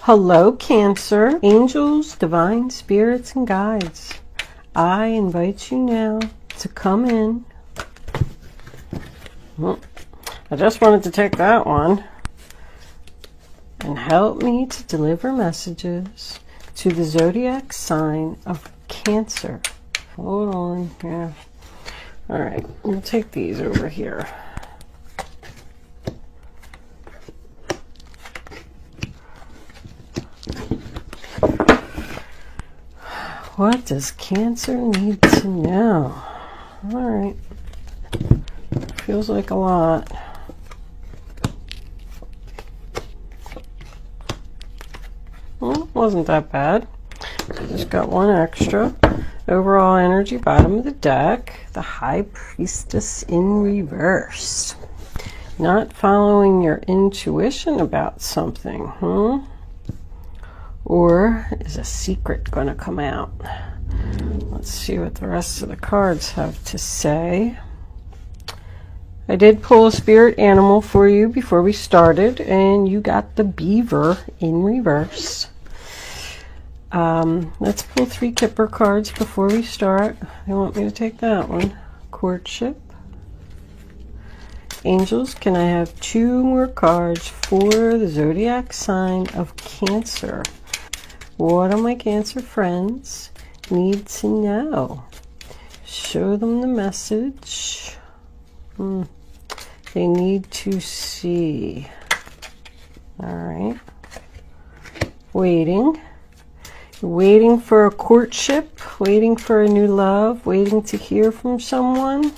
Hello, Cancer, angels, divine spirits, and guides. I invite you now to come in. I just wanted to take that one and help me to deliver messages to the zodiac sign of Cancer. Hold on here. All right, we'll take these over here. What does Cancer need to know? All right. Feels like a lot. Well, wasn't that bad. Just got one extra. Overall energy, bottom of the deck. The High Priestess in reverse. Not following your intuition about something, Or is a secret going to come out? Let's see what the rest of the cards have to say. I did pull a spirit animal for you before we started, and you got the beaver in reverse. Let's pull 3 Kipper cards before we start. They want me to take that one. Courtship. Angels, can I have 2 more cards for the zodiac sign of Cancer? What do my Cancer friends need to know? Show them the message. They need to see. All right. Waiting. Waiting for a courtship. Waiting for a new love. Waiting to hear from someone.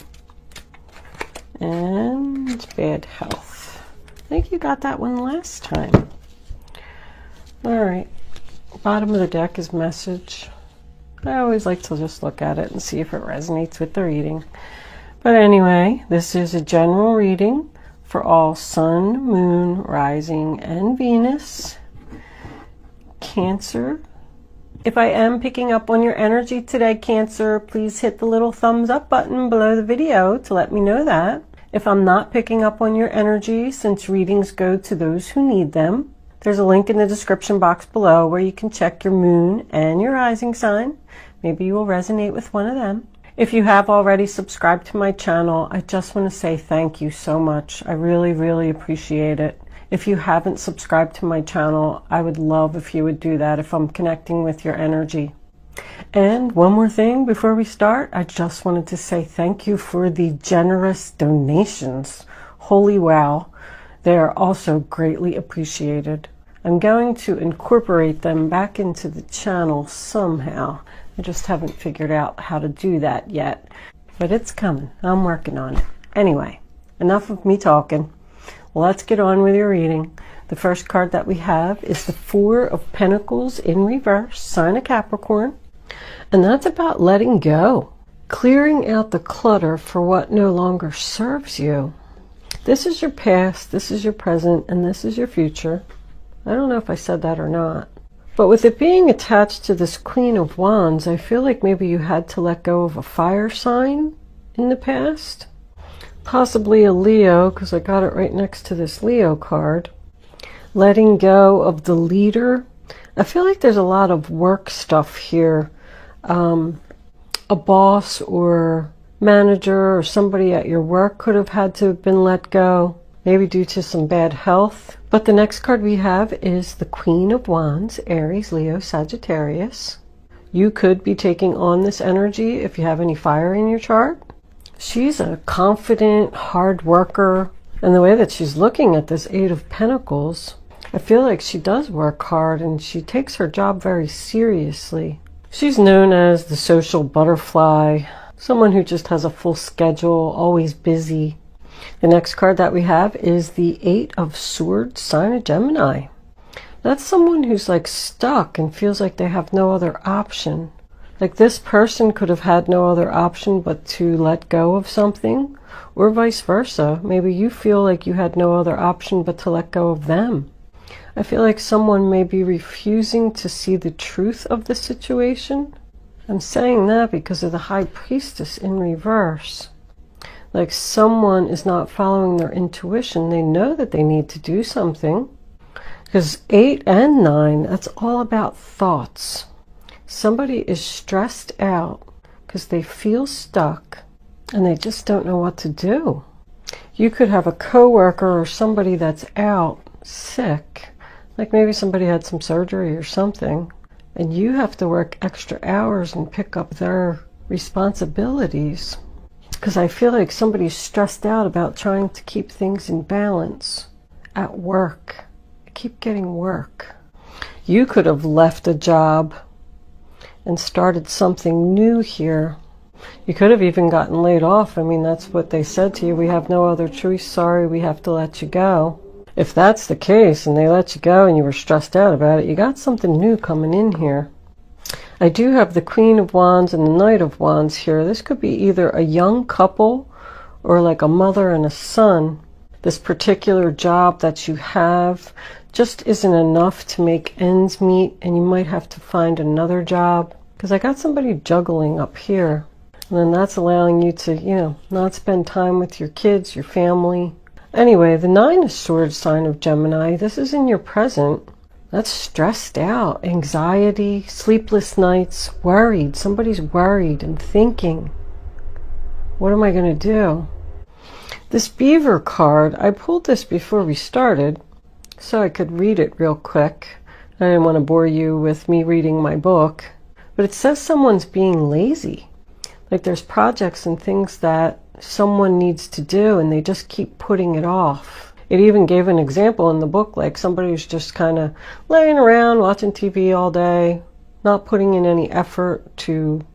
And bad health. I think you got that one last time. All right. Bottom of the deck is message. I always like to just look at it and see if it resonates with the reading. But anyway, this is a general reading for all Sun, Moon, Rising, and Venus. Cancer. If I am picking up on your energy today, Cancer, please hit the little thumbs up button below the video to let me know that. If I'm not picking up on your energy, since readings go to those who need them, there's a link in the description box below where you can check your moon and your rising sign. Maybe you will resonate with one of them. If you have already subscribed to my channel, I just want to say thank you so much. I really, really appreciate it. If you haven't subscribed to my channel, I would love if you would do that if I'm connecting with your energy. And one more thing before we start, I just wanted to say thank you for the generous donations. Holy wow. They are also greatly appreciated. I'm going to incorporate them back into the channel somehow. I just haven't figured out how to do that yet, but it's coming. I'm working on it. Anyway, enough of me talking. Let's get on with your reading. The first card that we have is the 4 of Pentacles in reverse, sign of Capricorn, and that's about letting go, clearing out the clutter for what no longer serves you. This is your past, this is your present, and this is your future. I don't know if I said that or not. But with it being attached to this Queen of Wands, I feel like maybe you had to let go of a fire sign in the past. Possibly a Leo, because I got it right next to this Leo card. Letting go of the leader. I feel like there's a lot of work stuff here. A boss or manager or somebody at your work could have had to have been let go, maybe due to some bad health. But the next card we have is the Queen of Wands, Aries, Leo, Sagittarius. You could be taking on this energy if you have any fire in your chart. She's a confident, hard worker, and the way that she's looking at this 8 of Pentacles, I feel like she does work hard and she takes her job very seriously. She's known as the social butterfly, someone who just has a full schedule, always busy. The next card that we have is the 8 of Swords, sign of Gemini. That's someone who's like stuck and feels like they have no other option. Like this person could have had no other option but to let go of something, or vice versa. Maybe you feel like you had no other option but to let go of them. I feel like someone may be refusing to see the truth of the situation. I'm saying that because of the High Priestess in reverse. Like someone is not following their intuition. They know that they need to do something. Because 8 and 9, that's all about thoughts. Somebody is stressed out because they feel stuck and they just don't know what to do. You could have a coworker or somebody that's out sick, like maybe somebody had some surgery or something, and you have to work extra hours and pick up their responsibilities. Because I feel like somebody's stressed out about trying to keep things in balance at work. Keep getting work. You could have left a job and started something new here. You could have even gotten laid off. I mean, that's what they said to you. We have no other choice. Sorry, we have to let you go. If that's the case and they let you go and you were stressed out about it, you got something new coming in here. I do have the Queen of Wands and the Knight of Wands here. This could be either a young couple or like a mother and a son. This particular job that you have just isn't enough to make ends meet, and you might have to find another job. Because I got somebody juggling up here, and then that's allowing you to, not spend time with your kids, your family. Anyway, the 9 of Swords sign of Gemini, this is in your present. That's stressed out, anxiety, sleepless nights, worried. Somebody's worried and thinking, what am I going to do? This Beaver card, I pulled this before we started so I could read it real quick. I didn't want to bore you with me reading my book, but it says someone's being lazy. Like there's projects and things that someone needs to do and they just keep putting it off. It even gave an example in the book, like somebody who's just kind of laying around watching TV all day, not putting in any effort to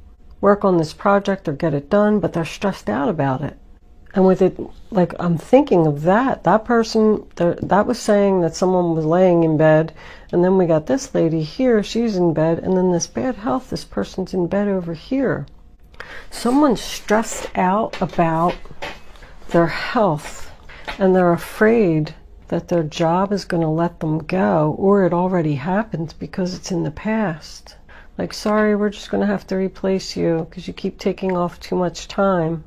work on this project or get it done, but they're stressed out about it. And with it, like I'm thinking of that person, that was saying that someone was laying in bed, and then we got this lady here, she's in bed, and then this bad health, this person's in bed over here. Someone's stressed out about their health, and they're afraid that their job is going to let them go, or it already happened because it's in the past. Like, sorry, we're just going to have to replace you because you keep taking off too much time.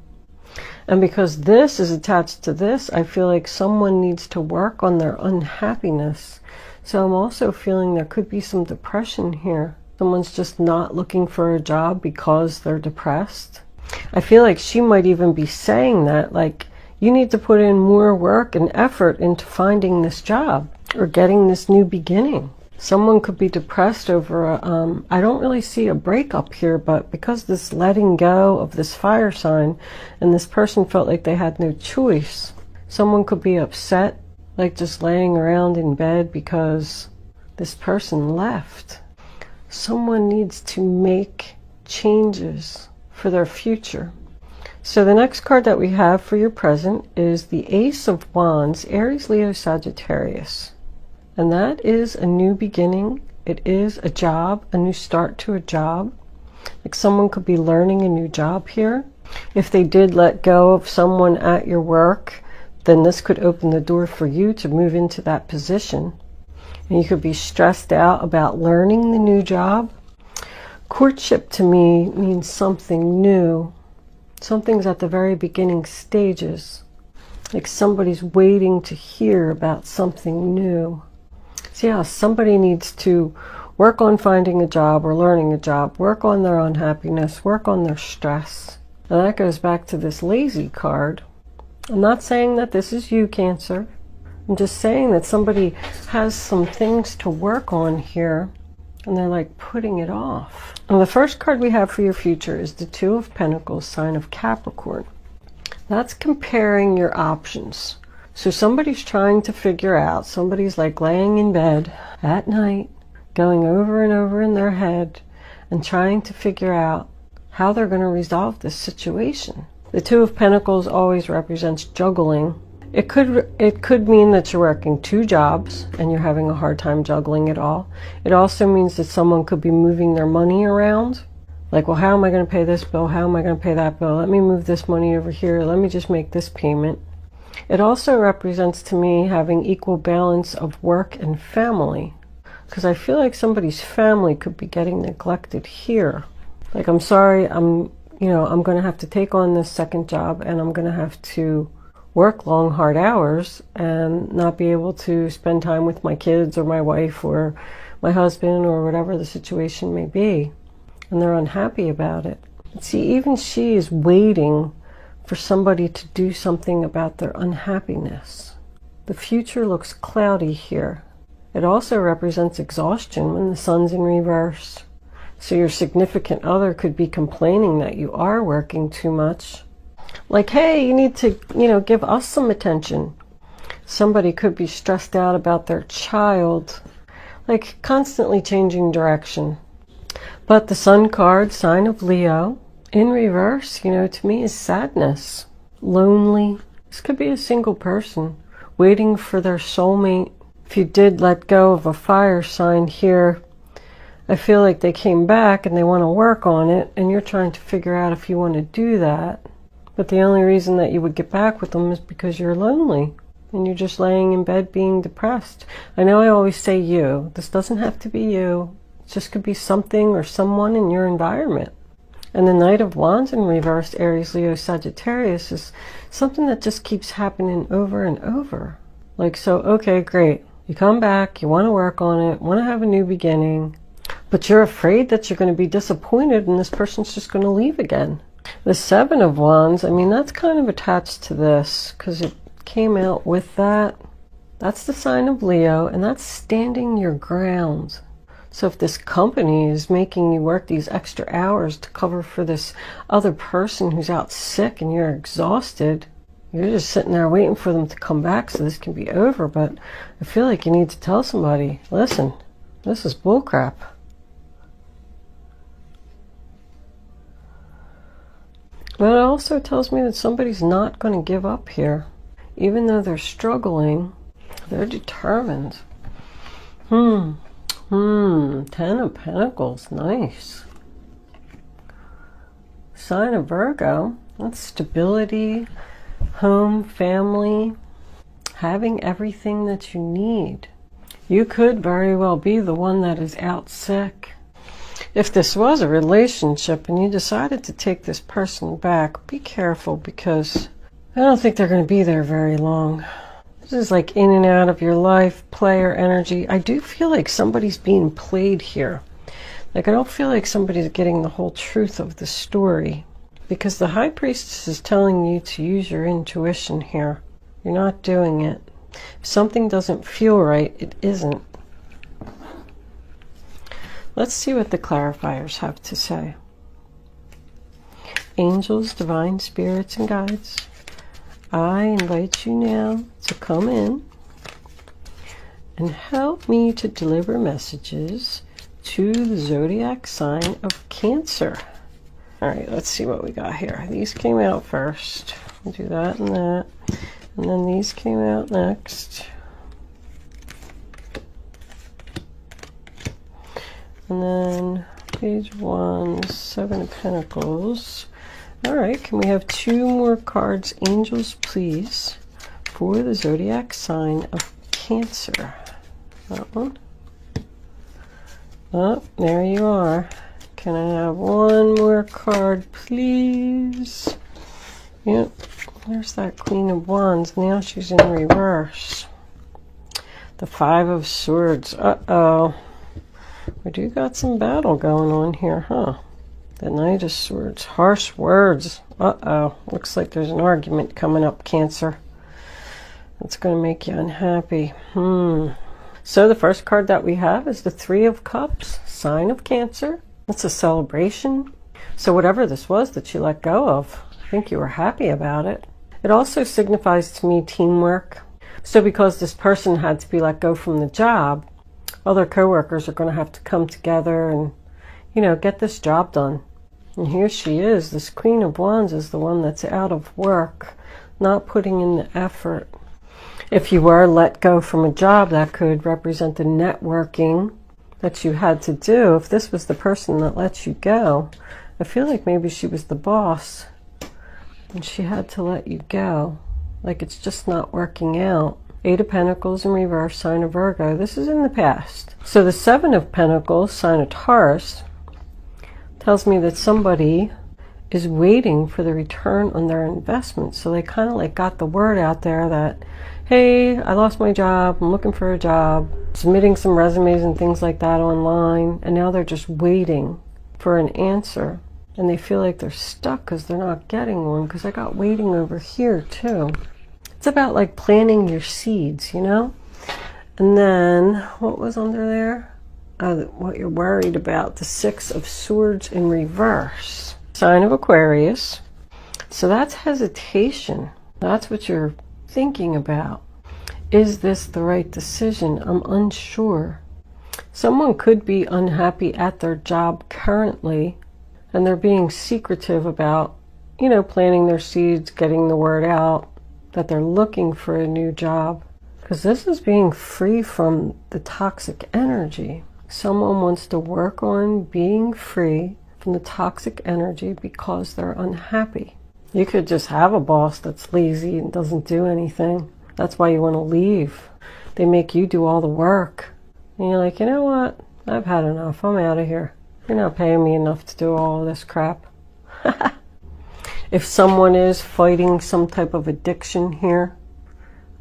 And because this is attached to this, I feel like someone needs to work on their unhappiness. So I'm also feeling there could be some depression here. Someone's just not looking for a job because they're depressed. I feel like she might even be saying that, like, you need to put in more work and effort into finding this job or getting this new beginning. Someone could be depressed over I don't really see a breakup here, but because this letting go of this fire sign and this person felt like they had no choice, someone could be upset, like just laying around in bed because this person left. Someone needs to make changes for their future. So the next card that we have for your present is the Ace of Wands, Aries, Leo, Sagittarius. And that is a new beginning. It is a job, a new start to a job. Like someone could be learning a new job here. If they did let go of someone at your work, then this could open the door for you to move into that position. And you could be stressed out about learning the new job. Courtship to me means something new. Something's at the very beginning stages. Like somebody's waiting to hear about something new. So yeah, somebody needs to work on finding a job or learning a job, work on their unhappiness, work on their stress. And that goes back to this lazy card. I'm not saying that this is you, Cancer. I'm just saying that somebody has some things to work on here and they're like putting it off. And the first card we have for your future is the Two of Pentacles, sign of Capricorn. That's comparing your options. So somebody's trying to figure out, somebody's like laying in bed at night, going over and over in their head and trying to figure out how they're going to resolve this situation. The Two of Pentacles always represents juggling. It could mean that you're working 2 jobs and you're having a hard time juggling it all. It also means that someone could be moving their money around. Like, well, how am I going to pay this bill? How am I going to pay that bill? Let me move this money over here. Let me just make this payment. It also represents to me having equal balance of work and family, because I feel like somebody's family could be getting neglected here. Like, I'm sorry, I'm going to have to take on this second job and I'm going to have to work long, hard hours and not be able to spend time with my kids or my wife or my husband or whatever the situation may be. And they're unhappy about it. See, even she is waiting for somebody to do something about their unhappiness. The future looks cloudy here. It also represents exhaustion when the sun's in reverse. So your significant other could be complaining that you are working too much. Like, hey, you need to, give us some attention. Somebody could be stressed out about their child, like constantly changing direction. But the Sun card, sign of Leo, in reverse, to me is sadness, lonely. This could be a single person waiting for their soulmate. If you did let go of a fire sign here, I feel like they came back and they want to work on it, and you're trying to figure out if you want to do that. But the only reason that you would get back with them is because you're lonely and you're just laying in bed being depressed. I know I always say you. This doesn't have to be you. It just could be something or someone in your environment. And the Knight of Wands in reverse, Aries, Leo, Sagittarius, is something that just keeps happening over and over. Like, so, okay, great. You come back, you want to work on it, want to have a new beginning, but you're afraid that you're going to be disappointed and this person's just going to leave again. The Seven of Wands, that's kind of attached to this because it came out with that. That's the sign of Leo, and that's standing your ground. So if this company is making you work these extra hours to cover for this other person who's out sick and you're exhausted, you're just sitting there waiting for them to come back so this can be over. But I feel like you need to tell somebody, listen, this is bullcrap. But it also tells me that somebody's not going to give up here. Even though they're struggling, they're determined. Ten of Pentacles, nice. Sign of Virgo, that's stability, home, family, having everything that you need. You could very well be the one that is out sick. If this was a relationship and you decided to take this person back, be careful because I don't think they're going to be there very long. This is like in and out of your life, player energy. I do feel like somebody's being played here. Like, I don't feel like somebody's getting the whole truth of the story because the High Priestess is telling you to use your intuition here. You're not doing it. If something doesn't feel right, it isn't. Let's see what the clarifiers have to say. Angels, divine spirits, and guides, I invite you now to come in and help me to deliver messages to the zodiac sign of Cancer. All right, let's see what we got here. These came out first. We'll do that and that. And then these came out next. And then page 1, Seven of Pentacles. All right, can we have 2 more cards, angels, please, for the zodiac sign of Cancer? That one. Oh, there you are. Can I have 1 more card, please? Yep, there's that Queen of Wands. Now she's in reverse. The Five of Swords. Uh-oh. We do got some battle going on here, huh? The Knight of Swords. Harsh words. Uh-oh. Looks like there's an argument coming up, Cancer. That's going to make you unhappy. So the first card that we have is the Three of Cups, sign of Cancer. It's a celebration. So whatever this was that you let go of, I think you were happy about it. It also signifies to me teamwork. So because this person had to be let go from the job, other co-workers are going to have to come together and, get this job done. And here she is. This Queen of Wands is the one that's out of work, not putting in the effort. If you were let go from a job, that could represent the networking that you had to do. If this was the person that let you go, I feel like maybe she was the boss and she had to let you go. Like it's just not working out. Eight of Pentacles in reverse, sign of Virgo. This is in the past. So the Seven of Pentacles, sign of Taurus, tells me that somebody is waiting for the return on their investment. So they kind of like got the word out there that, hey, I lost my job, I'm looking for a job, submitting some resumes and things like that online, and now they're just waiting for an answer. And they feel like they're stuck because they're not getting one, because I got waiting over here too. It's about like planting your seeds, you know? And then, what was under there? What you're worried about, the Six of Swords in reverse. Sign of Aquarius. So that's hesitation. That's what you're thinking about. Is this the right decision? I'm unsure. Someone could be unhappy at their job currently, and they're being secretive about, you know, planting their seeds, getting the word out that they're looking for a new job. Because this is being free from the toxic energy. Someone wants to work on being free from the toxic energy because they're unhappy. You could just have a boss that's lazy and doesn't do anything. That's why you want to leave. They make you do all the work. And you're like, you know what? I've had enough. I'm out of here. You're not paying me enough to do all this crap. If someone is fighting some type of addiction here,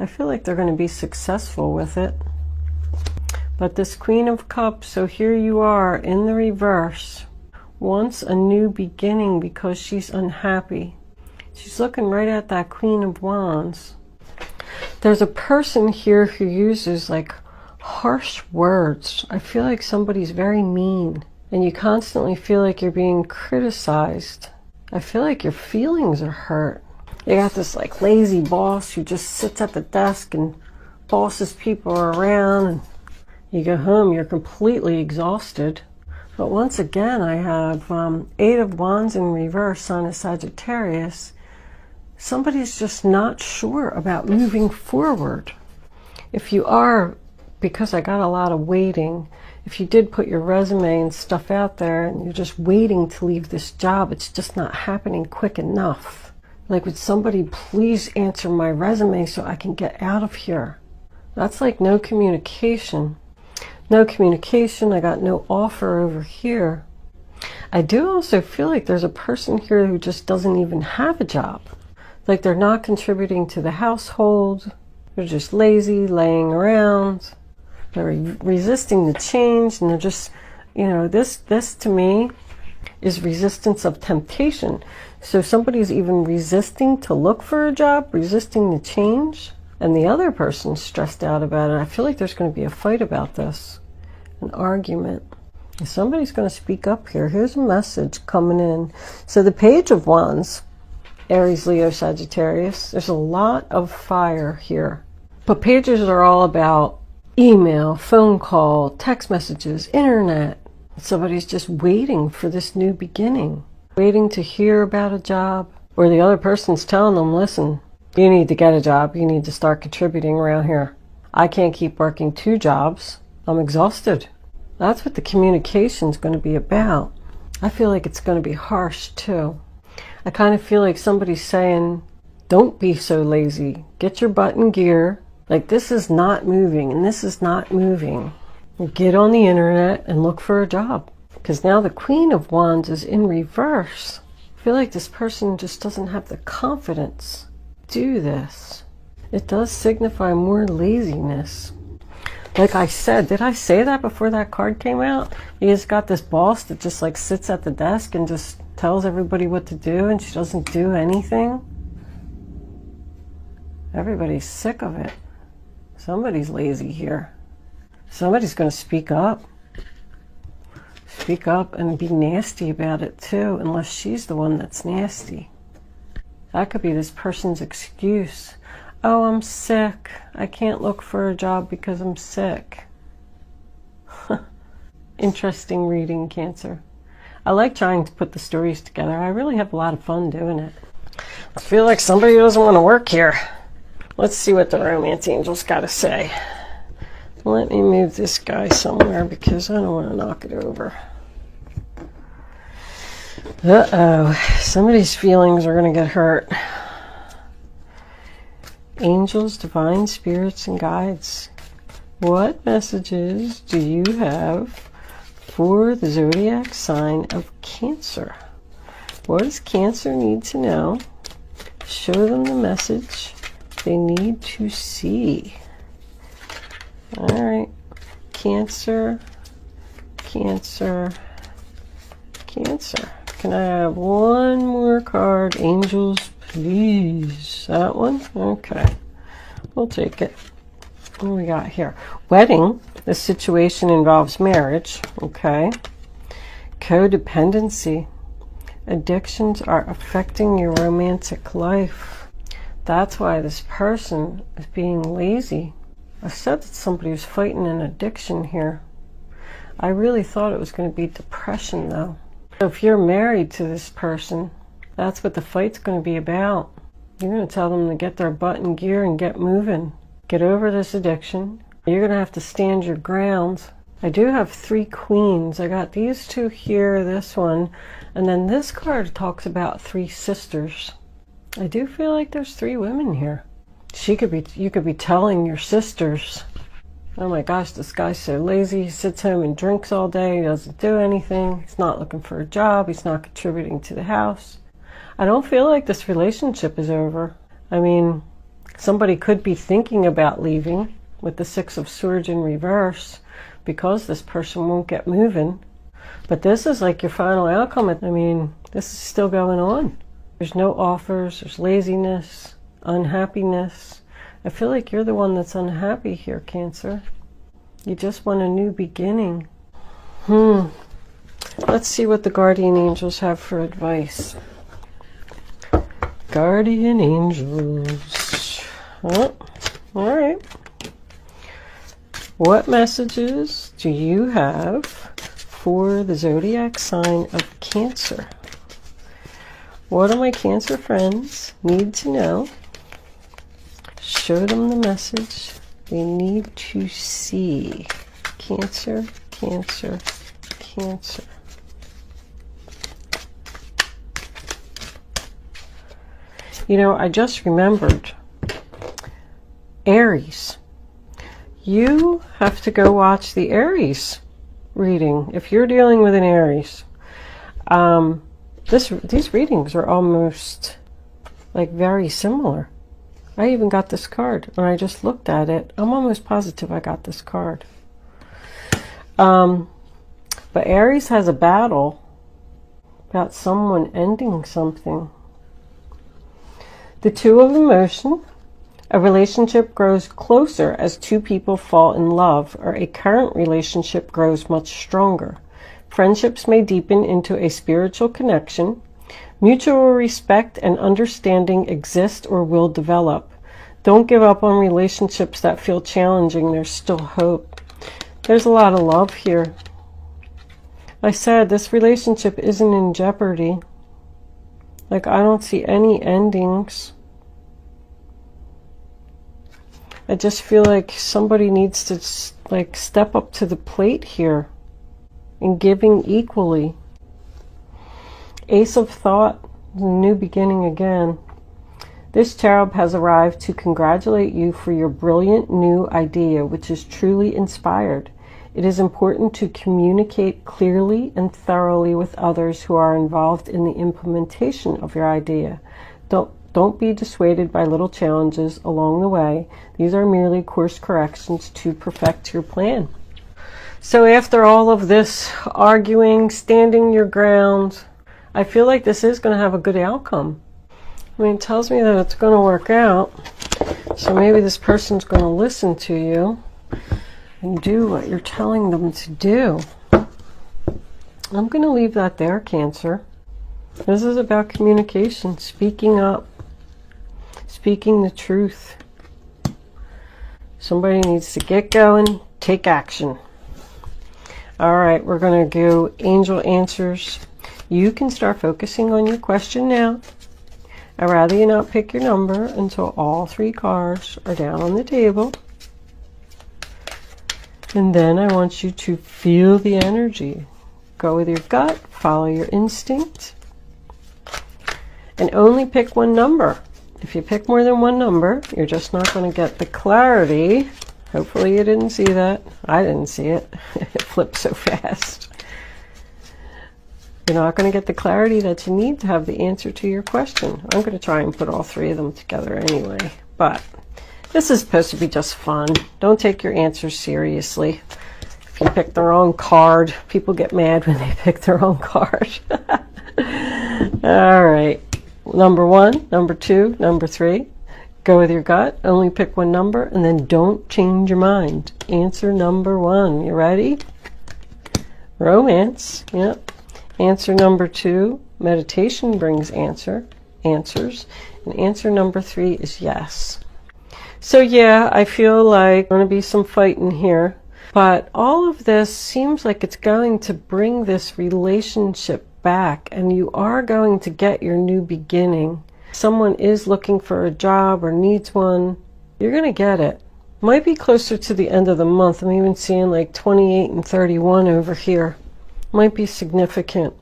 I feel like they're going to be successful with it. But this Queen of Cups, so here you are in the reverse, wants a new beginning because she's unhappy. She's looking right at that Queen of Wands. There's a person here who uses like harsh words. I feel like somebody's very mean, and you constantly feel like you're being criticized. I feel like your feelings are hurt. You got this like lazy boss who just sits at the desk and bosses people around, and you go home, you're completely exhausted. But once again, I have Eight of Wands in reverse, Sign of Sagittarius. Somebody's just not sure about moving forward. If you are, because I got a lot of waiting, if you did put your resume and stuff out there and you're just waiting to leave this job, it's just not happening quick enough. Like, would somebody please answer my resume so I can get out of here? That's like no communication. No communication. I got no offer over here. I do also feel like there's a person here who just doesn't even have a job. Like, they're not contributing to the household. They're just lazy, laying around. They're resisting the change, and they're just, you know, this to me is resistance of temptation. So somebody's even resisting to look for a job, resisting the change, and the other person's stressed out about it. I feel like there's going to be a fight about this, an argument. And somebody's going to speak up here. Here's a message coming in. So the Page of Wands, Aries, Leo, Sagittarius, there's a lot of fire here. But pages are all about email, phone call, text messages, internet. Somebody's just waiting for this new beginning, waiting to hear about a job, or the other person's telling them, listen, you need to get a job. You need to start contributing around here. I can't keep working 2 jobs. I'm exhausted. That's what the communication's going to be about. I feel like it's going to be harsh too. I kind of feel like somebody's saying, don't be so lazy. Get your butt in gear. Like, this is not moving, and this is not moving. Get on the internet and look for a job. Because now the Queen of Wands is in reverse. I feel like this person just doesn't have the confidence to do this. It does signify more laziness. Like I said, did I say that before that card came out? You just got this boss that just like sits at the desk and just tells everybody what to do, and she doesn't do anything. Everybody's sick of it. Somebody's lazy here. Somebody's going to speak up. Speak up and be nasty about it too, unless she's the one that's nasty. That could be this person's excuse. Oh, I'm sick. I can't look for a job because I'm sick. Interesting reading, Cancer. I like trying to put the stories together. I really have a lot of fun doing it. I feel like somebody doesn't want to work here. Let's see what the romance angels got to say. Let me move this guy somewhere because I don't want to knock it over. Uh-oh. Somebody's feelings are going to get hurt. Angels, divine spirits, and guides. What messages do you have for the zodiac sign of Cancer? What does Cancer need to know? Show them the message they need to see. All right. Cancer, Cancer, Cancer. Can I have one more card? Angels, please. That one? Okay. We'll take it. What do we got here? Wedding. This situation involves marriage. Okay. Codependency. Addictions are affecting your romantic life. That's why this person is being lazy. I said that somebody was fighting an addiction here. I really thought it was going to be depression, though. If you're married to this person, that's what the fight's going to be about. You're going to tell them to get their butt in gear and get moving. Get over this addiction. You're going to have to stand your ground. I do have 3 queens. I got these 2 here, this one, and then this card talks about 3 sisters. I do feel like there's 3 women here. You could be telling your sisters, oh my gosh, this guy's so lazy. He sits home and drinks all day. He doesn't do anything. He's not looking for a job. He's not contributing to the house. I don't feel like this relationship is over. I mean, somebody could be thinking about leaving with the 6 of Swords in reverse because this person won't get moving. But this is like your final outcome. I mean, this is still going on. There's no offers. There's laziness, unhappiness. I feel like you're the one that's unhappy here, Cancer. You just want a new beginning. Let's see what the guardian angels have for advice. Guardian angels. Oh, all right. What messages do you have for the zodiac sign of Cancer? What do my Cancer friends need to know? Show them the message they need to see. Cancer, Cancer, Cancer. You know, I just remembered Aries. You have to go watch the Aries reading if you're dealing with an Aries. These readings are almost like very similar. I even got this card when I just looked at it. I'm almost positive I got this card. But Aries has a battle about someone ending something. The 2 of emotion. A relationship grows closer as 2 people fall in love, or a current relationship grows much stronger. Friendships may deepen into a spiritual connection. Mutual respect and understanding exist or will develop. Don't give up on relationships that feel challenging. There's still hope. There's a lot of love here. I said this relationship isn't in jeopardy. Like, I don't see any endings. I just feel like somebody needs to like step up to the plate here and giving equally. Ace of Thought, a new beginning again. This cherub has arrived to congratulate you for your brilliant new idea, which is truly inspired. It is important to communicate clearly and thoroughly with others who are involved in the implementation of your idea. Don't be dissuaded by little challenges along the way. These are merely course corrections to perfect your plan. So after all of this arguing, standing your ground, I feel like this is going to have a good outcome. I mean, it tells me that it's going to work out. So maybe this person's going to listen to you and do what you're telling them to do. I'm going to leave that there, Cancer. This is about communication, speaking up, speaking the truth. Somebody needs to get going, take action. All right, we're going to go angel answers. You can start focusing on your question now. I'd rather you not pick your number until all 3 cards are down on the table. And then I want you to feel the energy. Go with your gut, follow your instinct, and only pick one number. If you pick more than one number, you're just not going to get the clarity. Hopefully you didn't see that. I didn't see it. It flipped so fast. You're not going to get the clarity that you need to have the answer to your question. I'm going to try and put all three of them together anyway, but this is supposed to be just fun. Don't take your answers seriously. If you pick the wrong card, people get mad when they pick the wrong card. All right. Number 1, number 2, number 3. Go with your gut. Only pick one number and then don't change your mind. Answer number 1. You ready? Romance. Yep. Answer number 2. Meditation brings answers. And answer number 3 is yes. So yeah, I feel like there's going to be some fighting here. But all of this seems like it's going to bring this relationship back, and you are going to get your new beginning. Someone is looking for a job or needs one. You're going to get it. Might be closer to the end of the month. I'm even seeing like 28 and 31 over here. Might be significant.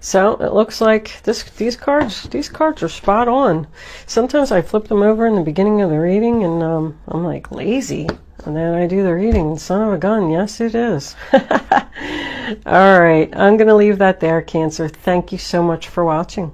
So it looks like these cards are spot on. Sometimes I flip them over in the beginning of the reading and I'm like lazy. And then I do the reading, and son of a gun, yes it is. All right, I'm going to leave that there, Cancer. Thank you so much for watching.